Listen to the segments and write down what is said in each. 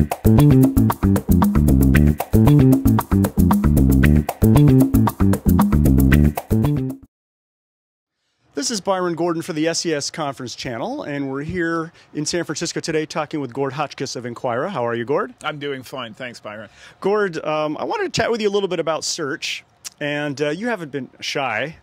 This is Byron Gordon for the SES Conference Channel, and we're here in San Francisco today talking with Gord Hotchkiss of Enquiro. How are you, Gord? I'm doing fine. Thanks, Byron. Gord, I wanted to chat with you a little bit about search, and you haven't been shy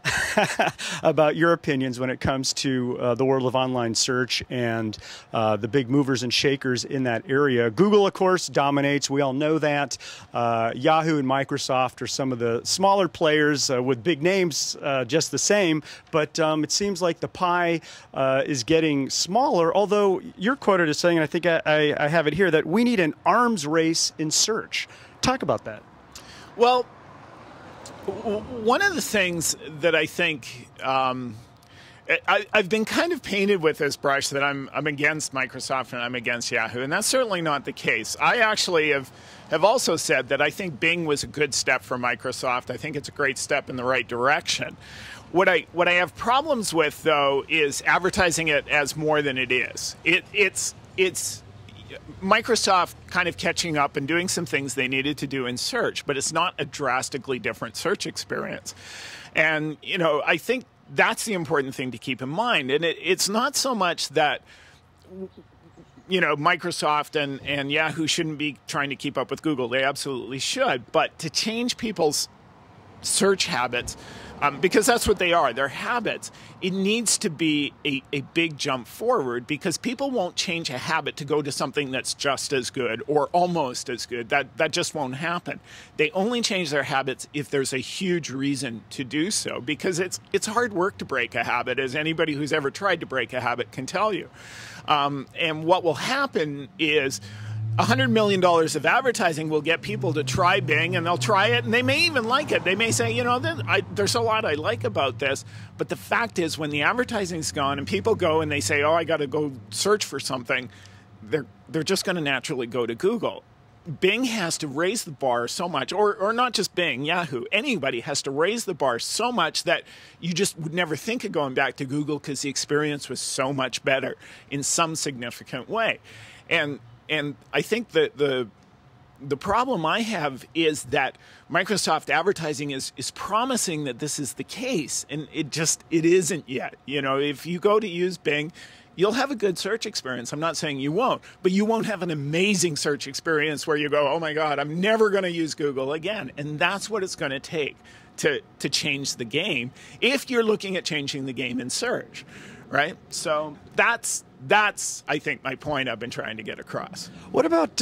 about your opinions when it comes to the world of online search and the big movers and shakers in that area. Google, of course, dominates. We all know that. Yahoo and Microsoft are some of the smaller players with big names just the same, but it seems like the pie is getting smaller, although you're quoted as saying, and I think I have it here, that we need an arms race in search. Talk about that. Well, one of the things that I think I've been kind of painted with this brush that I'm against Microsoft and I'm against Yahoo, and that's certainly not the case. I actually have also said that I think Bing was a good step for Microsoft. I think it's a great step in the right direction. What I have problems with, though, is advertising it as more than it is. It's Microsoft kind of catching up and doing some things they needed to do in search, but it's not a drastically different search experience. And, you know, I think that's the important thing to keep in mind. And it's not so much that, you know, Microsoft and Yahoo shouldn't be trying to keep up with Google. They absolutely should. But to change people's search habits, because that's what they are, they're habits, it needs to be a big jump forward, because people won't change a habit to go to something that's just as good or almost as good. That just won't happen. They only change their habits if there's a huge reason to do so, because it's hard work to break a habit, as anybody who's ever tried to break a habit can tell you. And what will happen is $100 million of advertising will get people to try Bing, and they'll try it, and they may even like it. They may say, you know, there's a lot I like about this. But the fact is, when the advertising's gone and people go and they say, oh, I got to go search for something, they're just going to naturally go to Google. Bing has to raise the bar so much, or not just Bing, Yahoo, anybody has to raise the bar so much that you just would never think of going back to Google, because the experience was so much better in some significant way. And I think that the problem I have is that Microsoft advertising is promising that this is the case, and it isn't yet. You know, if you go to use Bing, you'll have a good search experience. I'm not saying you won't, but you won't have an amazing search experience where you go, oh my God, I'm never going to use Google again. And that's what it's going to take to change the game, if you're looking at changing the game in search, right? So that's I think, my point I've been trying to get across. What about,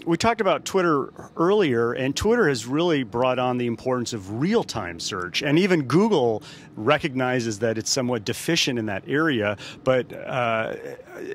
we talked about Twitter earlier, and Twitter has really brought on the importance of real-time search, and even Google recognizes that it's somewhat deficient in that area. But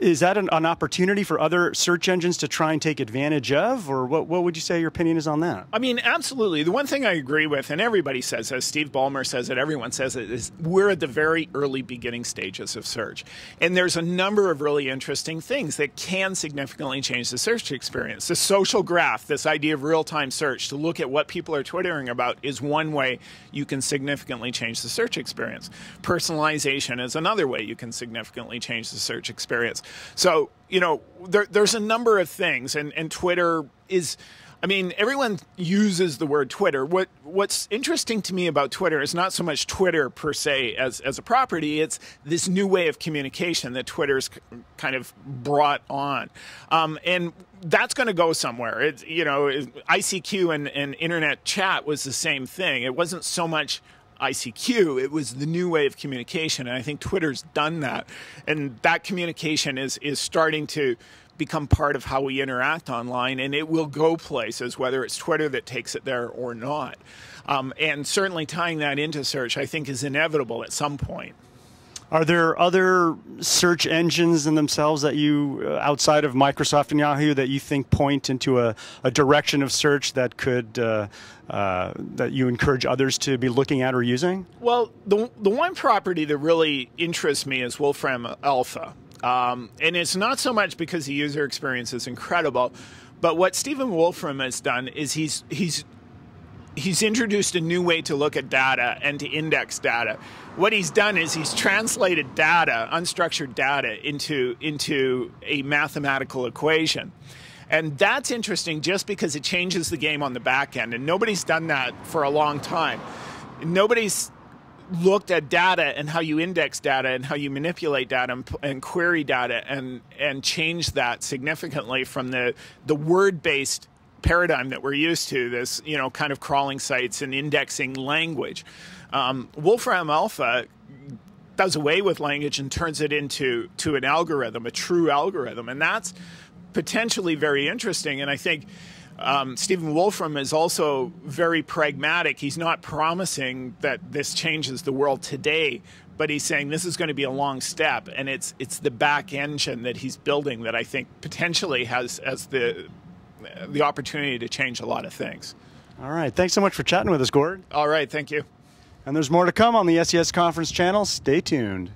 is that an opportunity for other search engines to try and take advantage of, or what would you say your opinion is on that? I mean, absolutely. The one thing I agree with, and everybody says this, Steve Ballmer says it, everyone says it, is we're at the very early beginning stages of search. And there's a number of really interesting things that can significantly change the search experience. The social graph, this idea of real-time search, to look at what people are twittering about, is one way you can significantly change the search experience. Personalization is another way you can significantly change the search experience. So, you know, there's a number of things, and Twitter is, I mean, everyone uses the word Twitter. What's interesting to me about Twitter is not so much Twitter per se as a property. It's this new way of communication that Twitter's kind of brought on. And that's going to go somewhere. It's, you know, ICQ and internet chat was the same thing. It wasn't so much ICQ, it was the new way of communication, and I think Twitter's done that. And that communication is starting to become part of how we interact online, and it will go places, whether it's Twitter that takes it there or not. And certainly tying that into search, I think, is inevitable at some point. Are there other search engines in themselves that you, outside of Microsoft and Yahoo, that you think point into a direction of search that could, that you encourage others to be looking at or using? Well, the one property that really interests me is Wolfram Alpha. And it's not so much because the user experience is incredible, but what Stephen Wolfram has done is he's introduced a new way to look at data and to index data. What he's done is he's translated data, unstructured data, into a mathematical equation. And that's interesting just because it changes the game on the back end. And nobody's done that for a long time. Nobody's looked at data and how you index data and how you manipulate data and query data and change that significantly from the word-based paradigm that we're used to, this, you know, kind of crawling sites and indexing language. Wolfram Alpha does away with language and turns it into an algorithm, a true algorithm. And that's potentially very interesting. And I think Stephen Wolfram is also very pragmatic. He's not promising that this changes the world today, but he's saying this is going to be a long step. And it's the back engine that he's building that I think potentially has the opportunity to change a lot of things. All right. Thanks so much for chatting with us, Gord. All right. Thank you. And there's more to come on the SES Conference channel. Stay tuned.